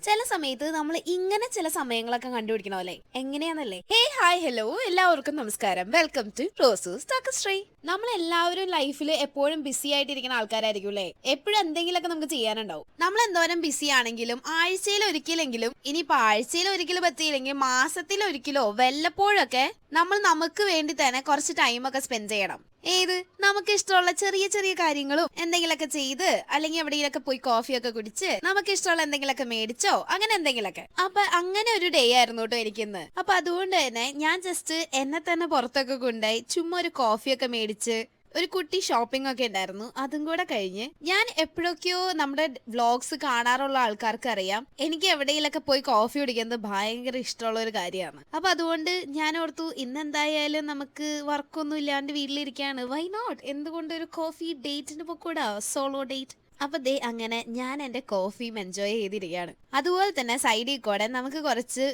ചില സമയത്ത് നമ്മൾ ഇങ്ങനെ ചില സമയങ്ങളൊക്കെ കണ്ടുപിടിക്കണമല്ലേ എങ്ങനെയാന്നല്ലേ? ഹേ ഹായ് ഹലോ എല്ലാവർക്കും നമസ്കാരം. Welcome to Rosoos talks tree. നമ്മൾ എല്ലാവരും ലൈഫിൽ എപ്പോഴും ബിസി ആയിട്ടിരിക്കുന്ന ആൾക്കാരായിരിക്കും അല്ലേ? എപ്പോഴും എന്തെങ്കിലുമൊക്കെ നമുക്ക് ചെയ്യാനുണ്ടാവും. നമ്മൾ എന്തോരം ബിസി ആണെങ്കിലും ആഴ്ചയിൽ ഒരിക്കലെങ്കിലും, ഇനിയിപ്പോ ആഴ്ചയിൽ ഒരിക്കലും പറ്റിയില്ലെങ്കിൽ മാസത്തിൽ ഒരിക്കലോ വല്ലപ്പോഴൊക്കെ നമ്മൾ നമുക്ക് വേണ്ടി തന്നെ കുറച്ച് ടൈമൊക്കെ സ്പെൻഡ് ചെയ്യണം. ഏത് നമുക്ക് ഇഷ്ടമുള്ള ചെറിയ ചെറിയ കാര്യങ്ങളും എന്തെങ്കിലുമൊക്കെ ചെയ്ത്, അല്ലെങ്കിൽ എവിടെയെങ്കിലൊക്കെ പോയി കോഫിയൊക്കെ കുടിച്ച് നമുക്ക് ഇഷ്ടമുള്ള എന്തെങ്കിലുമൊക്കെ മേടിച്ചോ, അങ്ങനെ എന്തെങ്കിലുമൊക്കെ. അപ്പൊ അങ്ങനെ ഒരു ഡേ ആയിരുന്നു കേട്ടോ എനിക്കിന്ന്. അപ്പൊ അതുകൊണ്ട് തന്നെ ഞാൻ ജസ്റ്റ് എന്നെ തന്നെ പുറത്തൊക്കെ കൊണ്ടുപോയി ചുമ്മാ ഒരു കോഫിയൊക്കെ മേടിച്ച് ഒരു കുട്ടി ഷോപ്പിംഗ് ഒക്കെ ഉണ്ടായിരുന്നു. അതും കൂടെ കഴിഞ്ഞ് ഞാൻ എപ്പോഴൊക്കെയോ നമ്മുടെ വ്ളോഗ്സ് കാണാറുള്ള ആൾക്കാർക്ക് അറിയാം, എനിക്ക് എവിടെയെങ്കിലൊക്കെ പോയി കോഫി കുടിക്കുന്നത് ഭയങ്കര ഇഷ്ടമുള്ള ഒരു കാര്യമാണ്. അപ്പൊ അതുകൊണ്ട് ഞാൻ ഓർത്തു ഇന്നെന്തായാലും നമുക്ക് വർക്കൊന്നും ഇല്ലാണ്ട് വീട്ടിലിരിക്കാണ്, വൈ നോട്ട്, എന്തുകൊണ്ട് ഒരു കോഫി ഡേറ്റിന് പോക്കൂടാ, സോളോ ഡേറ്റ്. അപ്പൊ ദേ അങ്ങനെ ഞാൻ എന്റെ കോഫിയും എൻജോയ് ചെയ്തിരിക്കുകയാണ്. അതുപോലെ തന്നെ സൈഡിൽ കൂടെ നമുക്ക് കുറച്ച്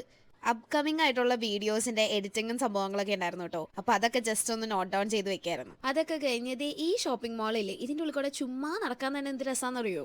അപ്കമിങ് ആയിട്ടുള്ള വീഡിയോസിന്റെ എഡിറ്റിങ്ങും സംഭവങ്ങളൊക്കെ ഉണ്ടായിരുന്നു കേട്ടോ. അപ്പൊ അതൊക്കെ ജസ്റ്റ് ഒന്ന് നോട്ട് ഡൗൺ ചെയ്ത് വെക്കായിരുന്നു. അതൊക്കെ കഴിഞ്ഞ് ഈ ഷോപ്പിംഗ് മാളിൽ ഇതിന്റെ ഉള്ളിൽ കൂടെ ചുമ്മാ നടക്കാൻ തന്നെ എന്ത് രസാന്നറിയോ?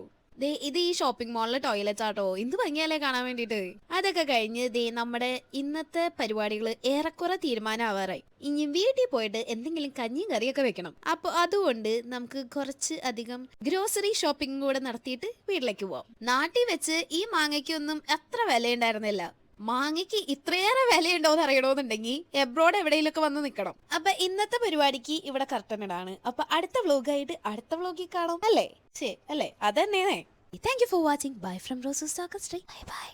ഇത് ഈ ഷോപ്പിംഗ് മാളിലെ ടോയ്ലറ്റ് ആട്ടോ, എന്ത് ഭംഗിയാലേ കാണാൻ വേണ്ടിട്ട്. അതൊക്കെ കഴിഞ്ഞ് നമ്മുടെ ഇന്നത്തെ പരിപാടികൾ ഏറെക്കുറെ തീരുമാനമാവാറായി. ഇനി വീട്ടിൽ പോയിട്ട് എന്തെങ്കിലും കഞ്ഞിയും കറിയൊക്കെ വെക്കണം. അപ്പൊ അതുകൊണ്ട് നമുക്ക് കുറച്ച് അധികം ഗ്രോസറി ഷോപ്പിംഗ് കൂടെ നടത്തിയിട്ട് വീട്ടിലേക്ക് പോവാം. നാട്ടിൽ വെച്ച് ഈ മാങ്ങയ്ക്കൊന്നും അത്ര വിലയുണ്ടായിരുന്നില്ല. മാങ്ങയ്ക്ക് ഇത്രയേറെ വിലയുണ്ടോന്ന് അറിയണോന്നുണ്ടെങ്കിൽ എബ്രോഡ് എവിടെയെങ്കിലൊക്കെ വന്ന് നിൽക്കണം. അപ്പൊ ഇന്നത്തെ പരിപാടിക്ക് ഇവിടെ കർട്ടൻ ഇടാണ്. അപ്പൊ അടുത്ത വ്ലോഗായിട്ട് അടുത്ത വ്ലോഗിൽ കാണാം അല്ലേ? ശരി അല്ലേ? അതന്നെ. Thank you for watching. Bye from Rosoos talks tree. Bye by.